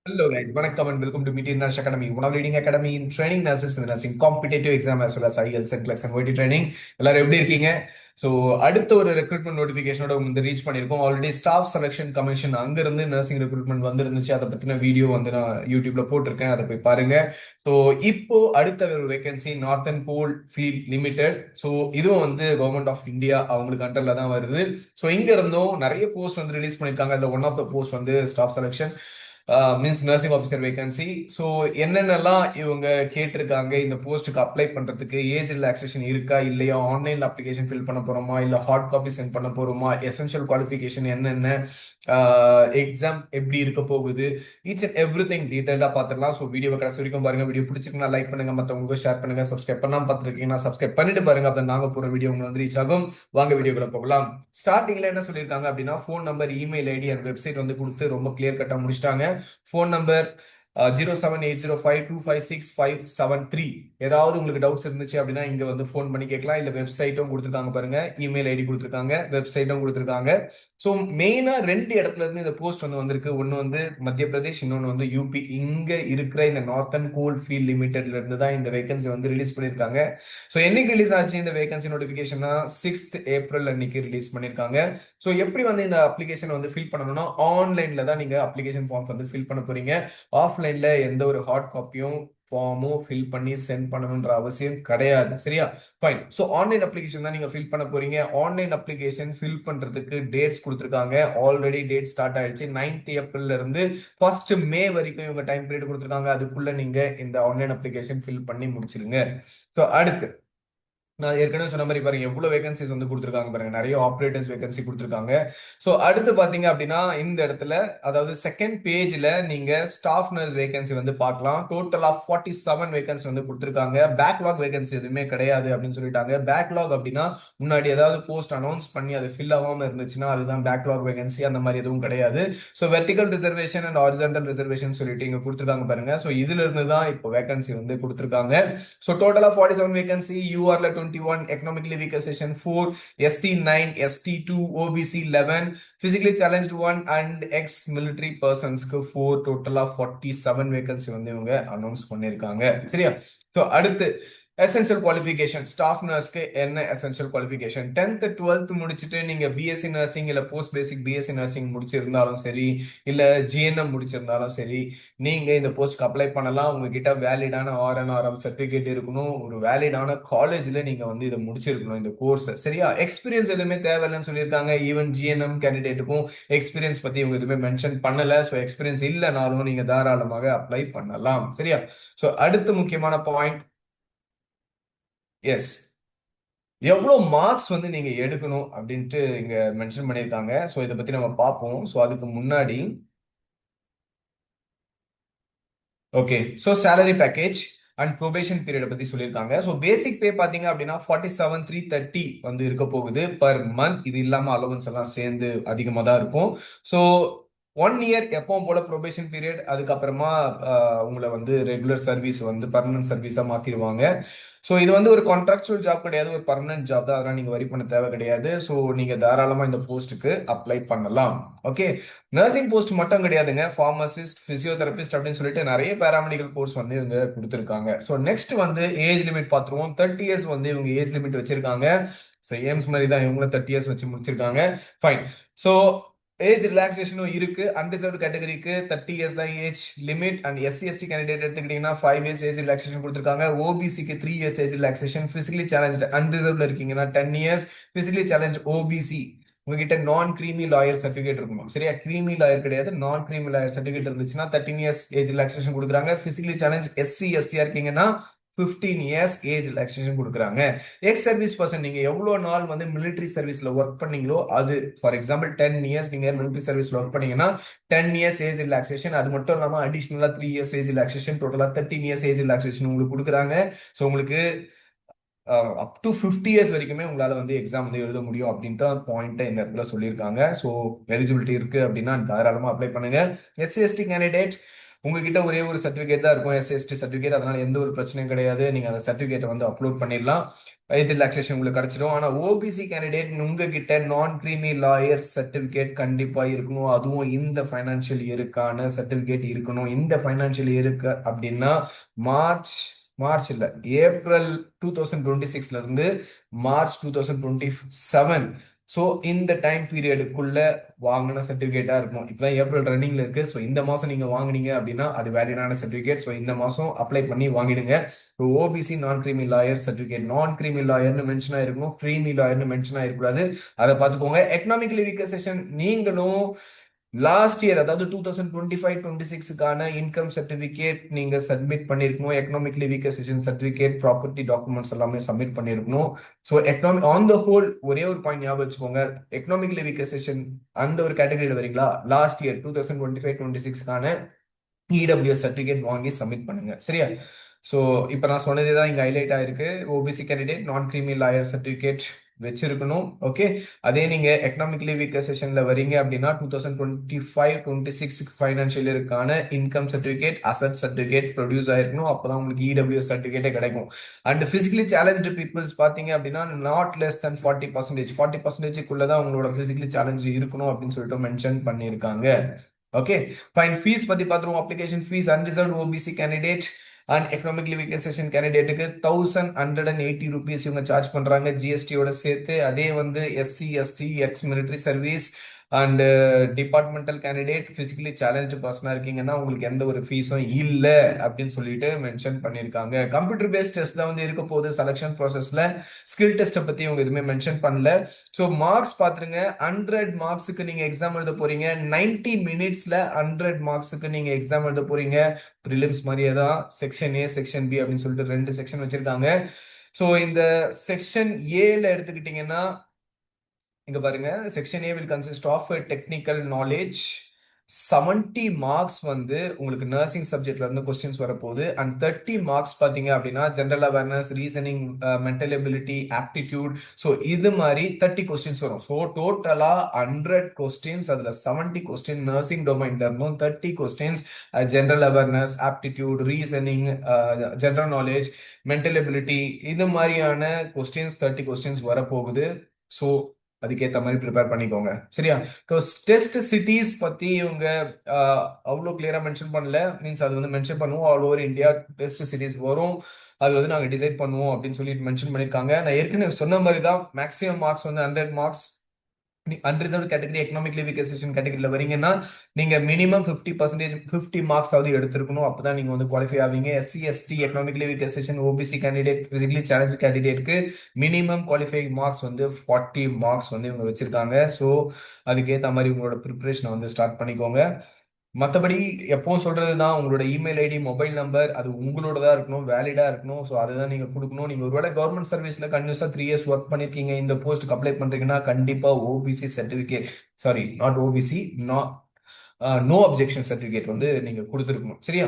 Hello guys, வணக்கம் and welcome to Meteor Nurse Academy, one of leading academy in training nurses in the nursing competitive exam as well as IELTS and CLEX and OET training. எல்லாரும் எப்படி இருக்கீங்க? So அடுத்த ஒரு recruitment நோட்டிஃபிகேஷனோட வந்து reach பண்ணியிருக்கோம். Already staff selection commission அங்கிருந்து nursing recruitment வந்து இருந்துச்சு. அதை பத்தின வீடியோ வந்து நான் யூடியூப்ல போட்டிருக்கேன், அதை போய் பாருங்க. ஸோ இப்போ அடுத்த ஒரு வேகன்சி நார்த்தன் கோல் ஃபீல்ட் லிமிடெட். ஸோ இதுவும் வந்து கவர்மெண்ட் ஆஃப் இந்தியா அவங்களுக்கு அண்டர்ல தான் வருது. ஸோ இங்க இருந்தும் நிறைய போஸ்ட் வந்து ரிலீஸ் பண்ணியிருக்காங்க. அதில் ஒன் ஆஃப் த போஸ்ட் வந்து staff selection means nursing officer vacancy. So என்னென்னலாம் இவங்க கேட்டிருக்காங்க, இந்த போஸ்ட்டுக்கு அப்ளை பண்றதுக்கு ஏஜ் ரிலாக்ஸேஷன் இருக்கா இல்லையா, ஆன்லைன் அப்ளிகேஷன் ஃபில் பண்ண போறோமா இல்ல ஹார்ட் காப்பி சென்ட் பண்ண போறோமா, எசென்ஷியல் குவாலிஃபிகேஷன் என்னென்ன, எக்ஸாம் எப்படி இருக்க போகுது, ஈச் அண்ட் எவ்ரி திங் டீடைலா பார்த்துடலாம். ஸோ வீடியோ கடைசி வரைக்கும் பாருங்க. வீடியோ பிடிச்சிருக்குன்னா லைக் பண்ணுங்க, மற்றவங்களுக்கு ஷேர் பண்ணுங்க. சப்ஸ்கிரைப் பண்ணாம பார்த்துருக்கீங்கன்னா சப்ஸ்கிரைப் பண்ணிட்டு பாருங்க, அப்போ நாங்க போற வீடியோ உங்களுக்கு வந்து ரீச் ஆகும். வாங்க வீடியோக்குள்ள போகலாம். ஸ்டார்டிங்ல என்ன சொல்லியிருக்காங்க அப்படின்னா, phone number, email ID and website வந்து கொடுத்து ரொம்ப கிளியர் கட்டா முடிச்சிட்டாங்க. ஃபோன் நம்பர் 0780525657 ஏதாவது உங்களுக்கு டவுட்ஸ் இருந்துச்சு அப்படின்னா இங்க வந்து ஃபோன் பண்ணி கேட்கலாம். இல்ல வெப்சைட்டும் கொடுத்துருக்காங்க பாருங்க, இமெயில் ஐடி கொடுத்துருக்காங்க, வெப்சைட்டும் கொடுத்துருக்காங்க. ஸோ மெயினா ரெண்டு இடத்துல இருந்து இந்த போஸ்ட் வந்து வந்திருக்கு. ஒன்னு வந்து மத்திய பிரதேஷ், இன்னொன்னு வந்து யூபி. இங்க இருக்கிற இந்த நார்த்தன் கோல் ஃபீல்ட் லிமிடெட்ல இருந்து தான் இந்த வேகன்சி வந்து ரிலீஸ் பண்ணிருக்காங்க. ஸோ என்னைக்கு ரிலீஸ் ஆச்சு இந்த வேகன்சி நோட்டிபிகேஷன்னா 6th ஏப்ரல் அன்னைக்கு ரிலீஸ் பண்ணிருக்காங்க. ஸோ எப்படி வந்து இந்த அப்ளிகேஷன் வந்து ஃபில் பண்ணணும்னா, ஆன்லைன்ல தான் நீங்க அப்ளிகேஷன் ஃபார்ம்ஸ் வந்து ஃபில் பண்ண போறீங்க. ஆஃப்லைன்ல எந்த ஒரு ஹார்ட் காப்பியும் ஃபார்மும் ஃபில் பண்ணி சென்ட் பண்ணணும்ன்ற அவசியம் கிடையாது. சரியா? ஃபைன். ஸோ ஆன்லைன் அப்ளிகேஷன் தான் நீங்க ஃபில் பண்ண போறீங்க. ஆன்லைன் அப்ளிகேஷன் ஃபில் பண்றதுக்கு டேட்ஸ் கொடுத்துருக்காங்க. ஆல்ரெடி டேட் ஸ்டார்ட் ஆயிடுச்சு. 9th ஏப்ரல்ல இருந்து 1st மே வரைக்கும் இவங்க டைம் பீரியட் கொடுத்துருக்காங்க. அதுக்குள்ள நீங்க இந்த ஆன்லைன் அப்ளிகேஷன் ஃபில் பண்ணி முடிச்சிருங்க. ஸோ அடுத்து நான் ஏற்கனவே சொன்ன மாதிரி பாருங்க, எவ்வளவு வேகன்சிஸ் வந்து கொடுத்துருக்காங்க பாருங்க. நிறைய ஆப்ரேட்டர்ஸ் வேகன்சி கொடுத்துருக்காங்க. ஸோ அடுத்து பாத்தீங்க அப்படின்னா இந்த இடத்துல, அதாவது செகண்ட் பேஜ்ல நீங்க ஸ்டாஃப் நர்ஸ் வேகன்சி வந்து பார்க்கலாம். டோட்டல் ஆஃப் 47 வேகன்சி வந்து கொடுத்துருக்காங்க. பேக்லாக் வேகன்சி எதுவுமே கிடையாது அப்படின்னு சொல்லிட்டாங்க. பேக்லாக் அப்படின்னா முன்னாடி ஏதாவது போஸ்ட் அனௌன்ஸ் பண்ணி அது ஃபில் ஆகாம இருந்துச்சுன்னா அதுதான் பேக்லாக் வேகன்சி. அந்த மாதிரி எதுவும் கிடையாது. So vertical reservation and horizontal reservation சொல்லிட்டு இங்க கொடுத்துருக்காங்க பாருங்க. ஸோ இதுல இருந்து தான் இப்போ வேகன்சி வந்து கொடுத்துருக்காங்க. So total of 47 vacancy. யூஆர்ல 21, economically weaker section 4, ST 9, ST 2, OBC 11, physically challenged 1 and ex military persons க்கு 4, total of 47 vacancy வந்து இவங்க அனௌன்ஸ் பண்ணிருக்காங்க. சரியா? சோ அடுத்து எசென்ஷியல் குவாலிஃபிகேஷன். ஸ்டாஃப் நர்ஸ்க்கு என்ன எசென்ஷியல் குவாலிஃபிகேஷன்? 10th 12th முடிச்சுட்டு நீங்க பிஎஸ்சி நர்சிங் இல்ல போஸ்ட் பேசிக் பிஎஸ்சி நர்சிங் முடிச்சிருந்தாலும் சரி, இல்ல ஜிஎன்எம் முடிச்சிருந்தாலும் சரி, நீங்க இந்த போஸ்ட்க்கு அப்ளை பண்ணலாம். உங்ககிட்ட வேலிடான ஆர்என்ஆர்எம் சர்டிபிகேட் இருக்கணும். ஒரு வேலிடான காலேஜ்ல நீங்க வந்து இதை முடிச்சிருக்கணும் இந்த கோர்ஸ். சரியா? எக்ஸ்பீரியன்ஸ் எதுவுமே தேவையில்லைன்னு சொல்லியிருக்காங்க. ஈவன் ஜிஎன்எம் கேண்டிடேட்டுக்கும் எக்ஸ்பீரியன்ஸ் பத்தி இவங்க எதுவுமே மென்ஷன் பண்ணல. ஸோ எக்ஸ்பீரியன்ஸ் இல்லைனாலும் நீங்க தாராளமாக அப்ளை பண்ணலாம். சரியா? ஸோ அடுத்து முக்கியமான பாயிண்ட், எஸ், எவ்வளவு மார்க்ஸ் வந்து நீங்க எடுக்கணும் அப்படின்ட்டு இங்க மென்ஷன் பண்ணியிருக்காங்க. ஸோ இதை பத்தி நம்ம பார்ப்போம். ஸோ அதுக்கு முன்னாடி okay, so salary package and probation period பத்தி சொல்லியிருக்காங்க. ஸோ பேசிக் பே பாத்தீங்க அப்படின்னா 47,330 வந்து இருக்க போகுது பர் மந்த். இது இல்லாம அலவன்ஸ் எல்லாம் சேர்ந்து அதிகமாக தான் இருக்கும். ஸோ 1 இயர் எப்பவும் போல ப்ரொபேஷன் பீரியட். அதுக்கப்புறமா உங்களை வந்து ரெகுலர் சர்வீஸ் வந்து பர்மனன்ட் சர்வீஸா மாத்திடுவாங்க. ஸோ இது வந்து ஒரு கான்ட்ராக்சுவல் ஜாப் கிடையாது, ஒரு பர்மனன்ட் ஜாப் தான். அதெல்லாம் நீங்க வரி பண்ண தேவை கிடையாது. ஸோ நீங்க தாராளமா இந்த போஸ்ட்டுக்கு அப்ளை பண்ணலாம். ஓகே, நர்சிங் போஸ்ட் மட்டும் கிடையாதுங்க. ஃபார்மசிஸ்ட், பிசியோதெரபிஸ்ட் அப்படின்னு சொல்லிட்டு நிறைய பேராமெடிக்கல் கோர்ஸ் வந்து இவங்க கொடுத்துருக்காங்க. ஸோ நெக்ஸ்ட் வந்து ஏஜ் லிமிட் பார்த்துருவோம். 30 இயர்ஸ் வந்து இவங்க ஏஜ் லிமிட் வச்சிருக்காங்க. ஸோ எய்ம்ஸ் மாதிரி தான் இவங்களும் 30 இயர்ஸ் வச்சு முடிச்சிருக்காங்க. ஃபைன். ஸோ ஏஜ் ரிலாக்ஸேஷனும் இருக்கு. அன்ரிசர்வ்டு கேட்டகரிக்கு 30 இயர்ஸ் தான் age limit. And SC ST candidate எடுத்துக்கிட்டீங்கன்னா 5 இயர்ஸ் ஏஜ் ரிலாக்ஸேஷன் கொடுத்துருக்காங்க. ஓபிசிக்கு 3 years age relaxation. Physically challenge அன்ரிசர்வ்ல இருக்கீங்கன்னா 10 இயர்ஸ். பிசிக்கலி சேலஞ்ச் ஓபிசி உங்ககிட்ட நான் கிரீமி லாயர் சர்டிபிகேட் இருக்கணும். சரியா? கிரீமி லாயர் கிடையாது, நான் கிரீமி லாயர் சர்டிபிகேட் இருந்துச்சுன்னா 13 இயர்ஸ் ஏஜ் ரிலாக்ஸேஷன் கொடுக்குறாங்க. பிசிக்கலி சேலஞ்ச் எஸ்சி எஸ்டியா இருக்கீங்கன்னா 15 இயர்ஸ் ஏஜ் ரிலாக்ஸேஷன் கொடுக்குறாங்க. எக்ஸ் சர்வீஸ் பர்சன், நீங்க எவ்வளவு நாள் வந்து மிலிட்டரி சர்வீஸ்ல ஒர்க் பண்ணீங்களோ அது, ஃபார் எக்ஸாம்பிள் 10 இயர்ஸ் நீங்க மிலிட்டரி சர்வீஸ்ல ஒர்க் பண்ணீங்கன்னா 10 இயர்ஸ் ஏஜ் ரிலாக்ஸேஷன். அது மட்டும் இல்லாம அடிஷனலா 3 இயர்ஸ் ஏஜ் ரிலாக்ஸேஷன், டோட்டலா 13 இயர்ஸ் ஏஜ் ரிலாக்ஸேஷன் உங்களுக்கு கொடுக்குறாங்க. ஸோ உங்களுக்கு அப் டு 50 இயர்ஸ் வரைக்குமே உங்களால வந்து எக்ஸாம் வந்து எழுத முடியும் அப்படின்ட்டு பாயிண்ட் இந்த இடத்துல சொல்லியிருக்காங்க. ஸோ எலிஜிபிலிட்டி இருக்கு அப்படின்னா தாராளமா அப்ளை பண்ணுங்க. எஸ்சி எஸ்டி கேண்டிடேட் உங்ககிட்ட ஒரே ஒரு சர்டிபிகேட் தான் இருக்கும், எஸ்சி சர்டிபிகேட். அதனால எந்த ஒரு பிரச்சனையும் கிடையாது. நீங்க அந்த சர்டிபிகேட்டை வந்து அப்லோட் பண்ணிடலாம், ஏஜ் ரிலாக்ஸேஷன் உங்களுக்கு கிடைச்சிடும். ஆனா ஓபிசி கேண்டிடேட் உங்ககிட்ட நான் கிரீமி லாயர் சர்டிபிகேட் கண்டிப்பா இருக்கணும். அதுவும் இந்த ஃபைனான்சியல் இயருக்கான சர்டிபிகேட் இருக்கணும். இந்த ஃபைனான்சியல் இயருக்கு அப்படின்னா மார்ச் இல்ல, ஏப்ரல் 2026ல இருந்து மார்ச் 2027. ஸோ இந்த டைம் பீரியடுக்குள்ள வாங்கின சர்டிபிகேட்டா இருக்கணும். இப்பதான் ஏப்ரல் ரன்னிங்ல இருக்கு. ஸோ இந்த மாசம் நீங்க வாங்குனீங்க அப்படின்னா அது வேலிடான சர்டிபிகேட். ஸோ இந்த மாசம் அப்ளை பண்ணி வாங்கிடுங்க. OBC non creamy layer certificate, non creamy லாயர்னு மென்ஷன் ஆயிருக்கணும், கிரீமி லாயர்னு மென்ஷன் ஆயிருக்கூடாது. அதை பார்த்துக்கோங்க. எக்கனாமிக்கலி வீக்கர் செஷன் நீங்களும் லாஸ்ட் இயர், அதாவது 2025-26க்கான இன்கம் சர்டிபிகேட் நீங்க சப்மிட் பண்ணிருக்கணும். Economically weaker section certificate, property documents எல்லாமே சப்மிட் பண்ணிருக்கணும். So economic on the whole ஒரே ஒரு பாயிண்ட் ஞாபகம் வச்சுக்கோங்க. எக்கனாமிக்கலி வீக்கர் செஷன் அந்த ஒரு கேட்டகரியில் வரீங்களா, லாஸ்ட் இயர் 2025-26க்கான இடபிள்யூஎஸ் சர்டிபிகேட் வாங்கி சப்மிட் பண்ணுங்க. சரியா? ஸோ இப்போ நான் சொன்னதே தான் இங்கே ஹைலைட் ஆயிருக்கு. OBC candidate non creamy layer certificate வச்சிருக்கணும். ஓகே, அதே நீங்க எக்கனாமிக்கலி வீக்கர் செஷன்ல வரீங்க அப்படின்னா 2025-26 ஃபைனான்சியல் இயருக்கான income certificate, asset certificate produce ஆயிருக்கணும். அப்பதான் உங்களுக்கு இடபிள்யூஎஸ் சர்டிபிகேட்டே கிடைக்கும். அண்ட் பிசிக்கலி சேலஞ்சு பீப்புள்ஸ் பாத்தீங்க அப்படின்னா நாட் லெஸ் தென் 40%, தான் உங்களோட பிசிக்கலி சேலஞ்ச் இருக்கணும் அப்படின்னு சொல்லிட்டு மென்ஷன் பண்ணியிருக்காங்க. Okay fine. ஃபீஸ் பத்தி பார்த்துருவோம். Application fees unreserved OBC candidate and economically weaker section கேண்டிடேட்டுக்கு 1180 rupees இவங்க சார்ஜ் பண்றாங்க ஜிஎஸ்டியோட சேர்த்து. அதே வந்து SC ST ex military service and departmental candidate physically challenge பர்சனா இருக்கீங்கன்னா உங்களுக்கு எந்த ஒரு ஃபீஸும் இல்லை அப்படின்னு சொல்லிட்டு மென்ஷன் பண்ணியிருக்காங்க. கம்ப்யூட்டர் பேஸ்ட் டெஸ்ட் தான் வந்து இருக்க போகுது செலக்ஷன் ப்ராசஸ்ல. ஸ்கில் டெஸ்ட்டை பத்தி அவங்க எதுவுமே மென்ஷன் பண்ணல. ஸோ மார்க்ஸ் பாத்துருங்க. 100 மார்க்ஸுக்கு நீங்க எக்ஸாம் எழுத போறீங்க. 90 மினிட்ஸ்ல 100 மார்க்ஸுக்கு நீங்க எக்ஸாம் எழுத போறீங்க. ப்ரிலிம்ஸ் மாதிரியே தான் செக்ஷன் ஏ செக்ஷன் பி அப்படின்னு சொல்லிட்டு 2 செக்ஷன் வச்சிருக்காங்க. ஸோ இந்த செக்ஷன் ஏல எடுத்துக்கிட்டீங்கன்னா இங்க பாருங்க, section A will consist of technical knowledge. 70 marks வந்து உங்களுக்கு நர்சிங் சப்ஜெக்ட்ல இருந்து கொஸ்டின்ஸ் வரப்போகுது. அண்ட் 30 மார்க்ஸ் பாத்தீங்க அப்படின்னா general awareness, reasoning, mental ability, aptitude. So இது மாதிரி 30 கொஸ்டின்ஸ் வரும். ஸோ டோட்டலா 100 கொஸ்டின்ஸ். அதுல 70 கொஸ்டின் நர்சிங் டொமைன்ல இருந்தும், 30 questions general awareness, aptitude, reasoning, general knowledge, mental ability, இது மாதிரியான கொஸ்டின்ஸ் 30 கொஸ்டின்ஸ் வரப்போகுது. ஸோ அதுக்கேற்ற மாதிரி ப்ரிப்பேர் பண்ணிக்கோங்க. சரியா? டெஸ்ட் சிட்டிஸ் பத்தி இவங்க அவ்வளோ கிளியரா மென்ஷன் பண்ணல. மீன்ஸ் அது வந்து மென்ஷன் பண்ணுவோம், all over India test cities வரும், அது வந்து நாங்கள் டிசைட் பண்ணுவோம் அப்படின்னு சொல்லிட்டு மென்ஷன் பண்ணியிருக்காங்க. நான் ஏற்கனவே சொன்ன மாதிரி தான் மேக்ஸிமம் மார்க்ஸ் வந்து 100 marks. Unreserved category, economically weaker section கேட்டகரியில வரீங்கன்னா நீங்க மினிமம் 50% 50 மார்க்ஸ் ஆவது எடுத்திருக்கணும். அப்பதான் நீங்க வந்து குவாலிஃபை ஆவீங்க. SC ST economically weaker section OBC candidate, physically challenge கேண்டிடேட்க்கு மினிமம் குவாலிஃபைங் மார்க்ஸ் வந்து 40 மார்க்ஸ் வந்து இவங்க வச்சிருக்காங்க. ஸோ அதுக்கேற்ற மாதிரி உங்களோட ப்ரிப்பரேஷனை வந்து ஸ்டார்ட் பண்ணிக்கோங்க. மற்றபடி எப்பவும் சொல்றது தான், உங்களோட இமெயில் ஐடி, மொபைல் நம்பர் அது உங்களோட தான் இருக்கணும், வேலிடா இருக்கணும். ஸோ அதுதான் நீங்க கொடுக்கணும். நீங்க ஒருவேளை கவர்மெண்ட் சர்வீஸ்ல கண்டினியூஸா 3 இயர்ஸ் ஒர்க் பண்ணிருக்கீங்க, இந்த போஸ்ட்டுக்கு அப்ளை பண்றீங்கன்னா கண்டிப்பா OBC certificate, sorry not OBC, no objection certificate வந்து நீங்க கொடுத்துருக்கணும். சரியா?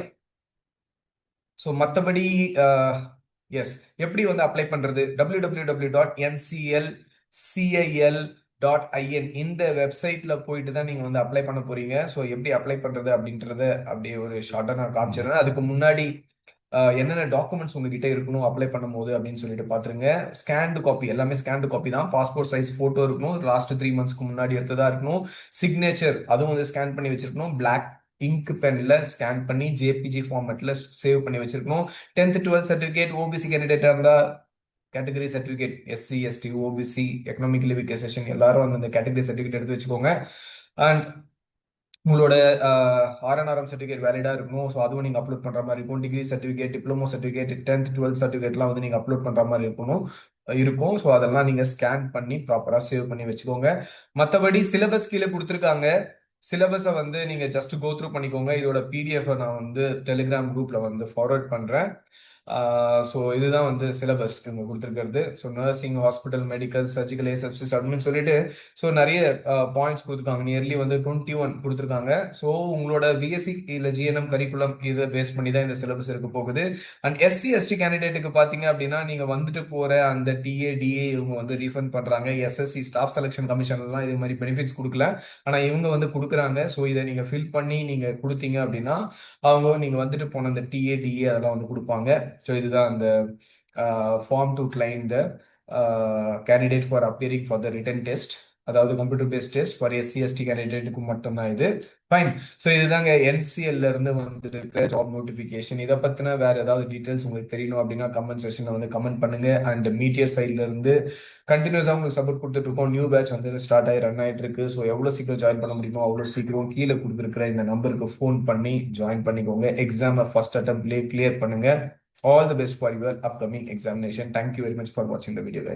ஸோ மற்றபடி எஸ், எப்படி வந்து அப்ளை பண்றது, www.nclcil.in இந்த வெப்சைட்ல போயிட்டு தான் நீங்க வந்து அப்ளை பண்ண போறீங்க. ஸோ எப்படி அப்ளை பண்றது அப்படின்றத அப்படியே ஒரு ஷார்ட்டா நான் காமிச்சிடுறேன். அதுக்கு முன்னாடி என்னென்ன டாக்குமெண்ட்ஸ் உங்ககிட்ட இருக்கணும் அப்ளை பண்ணும்போது அப்படின்னு சொல்லிட்டு பாத்துருங்க. ஸ்கேன்டு காப்பி, எல்லாமே ஸ்கேன்டு காப்பி தான். பாஸ்போர்ட் சைஸ் போட்டோ இருக்கணும், லாஸ்ட் 3 மந்த்ஸ்க்கு முன்னாடி எடுத்ததா இருக்கணும். சிக்னேச்சர் அதுவும் வந்து ஸ்கேன் பண்ணி வச்சிருக்கணும். பிளாக் இங்க் பென்ல ஸ்கேன் பண்ணி ஜேபிஜி ஃபார்மேட்ல சேவ் பண்ணி வச்சிருக்கணும். 10th 12th சர்டிபிகேட், ஓபிசி கேண்டிடேட்டா இருந்தா category certificate, SC ST OBC economically weaker section எல்லாரும் அந்த கேட்டகரி சர்டிபிகேட் எடுத்து வச்சுக்கோங்க. அண்ட் உங்களோட ஆர்என்ஆர்எம் சர்டிஃபிகேட் வேலிடா இருக்கணும். ஸோ அதுவும் நீங்க அப்லோட் பண்ற மாதிரி இருக்கும். Degree certificate, diploma certificate, 10th 12th சர்டிஃபிகேட்லாம் வந்து நீங்க அப்லோட் பண்ற மாதிரி இருக்கும். ஸோ அதெல்லாம் நீங்க ஸ்கேன் பண்ணி ப்ராப்பரா சேவ் பண்ணி வச்சுக்கோங்க. மற்றபடி சிலபஸ் கீழே கொடுத்துருக்காங்க. சிலபஸை வந்து நீங்க ஜஸ்ட் கோ த்ரூ பண்ணிக்கோங்க. இதோட பிடிஎஃப் நான் வந்து டெலிகிராம் குரூப்ல வந்து ஃபார்வர்ட் பண்றேன். ஸோ இதுதான் வந்து சிலபஸ் இவங்க கொடுத்துருக்கிறது. So nursing, hospital, medical, surgical, asepsis அப்படின்னு சொல்லிட்டு ஸோ நிறைய பாயிண்ட்ஸ் கொடுத்துருக்காங்க. நியர்லி வந்து 21 கொடுத்துருக்காங்க. ஸோ உங்களோட பிஎஸ்சி இல்லை ஜிஎன்எம் கரிக்குலம் இதை பேஸ் பண்ணி தான் இந்த சிலபஸ் இருக்க போகுது. அண்ட் எஸ்சி எஸ்டி கேண்டிடேட்டுக்கு பார்த்தீங்க அப்படின்னா நீங்கள் வந்துட்டு போகிற அந்த டிஏ இவங்க வந்து ரீஃபண்ட் பண்ணுறாங்க. எஸ்எஸ்சி ஸ்டாஃப் செலெக்ஷன் கமிஷன்லாம் இது மாதிரி பெனிஃபிட்ஸ் கொடுக்கல, ஆனால் இவங்க வந்து கொடுக்குறாங்க. ஸோ இதை நீங்கள் ஃபில் பண்ணி நீங்கள் கொடுத்தீங்க அப்படின்னா அவங்க நீங்கள் வந்துட்டு போன அந்த டிஏ அதெல்லாம் வந்து கொடுப்பாங்க. ஸோ இதுதான் அந்த form to claim the candidate for appearing for the written test, அதாவது computer based test for SC ST கேண்டிடேட்டுக்கு மட்டும்தான் இது. ஃபைன். ஸோ இதுதாங்க என்சிஎல்ல இருந்து வந்துருக்க ஜாப் நோட்டிஃபிகேஷன். இதை பத்தின வேற ஏதாவது டீடைல்ஸ் உங்களுக்கு தெரியணும் அப்படின்னா கமெண்ட் செக்ஷன்ல வந்து கமெண்ட் பண்ணுங்க. அண்ட் மீடியா சைட்ல இருந்து கண்டினியூஸாக உங்களுக்கு சப்போர்ட் கொடுத்துட்டு இருக்கோம். நியூ பேட்ச் வந்து ஸ்டார்ட் ஆகி ரன் ஆயிட்டு இருக்கு. ஸோ எவ்வளவு சீக்கிரம் ஜாயின் பண்ண முடியுமோ அவ்வளோ சீக்கிரம் கீழே கொடுத்துருக்கிற இந்த நம்பருக்கு ஃபோன் பண்ணி ஜாயின் பண்ணிக்கோங்க. எக்ஸாமை ஃபர்ஸ்ட் அட்டம்ப்ட்லேயே கிளியர் பண்ணுங்க. All the best for your upcoming examination. Thank you very much for watching the video, guys.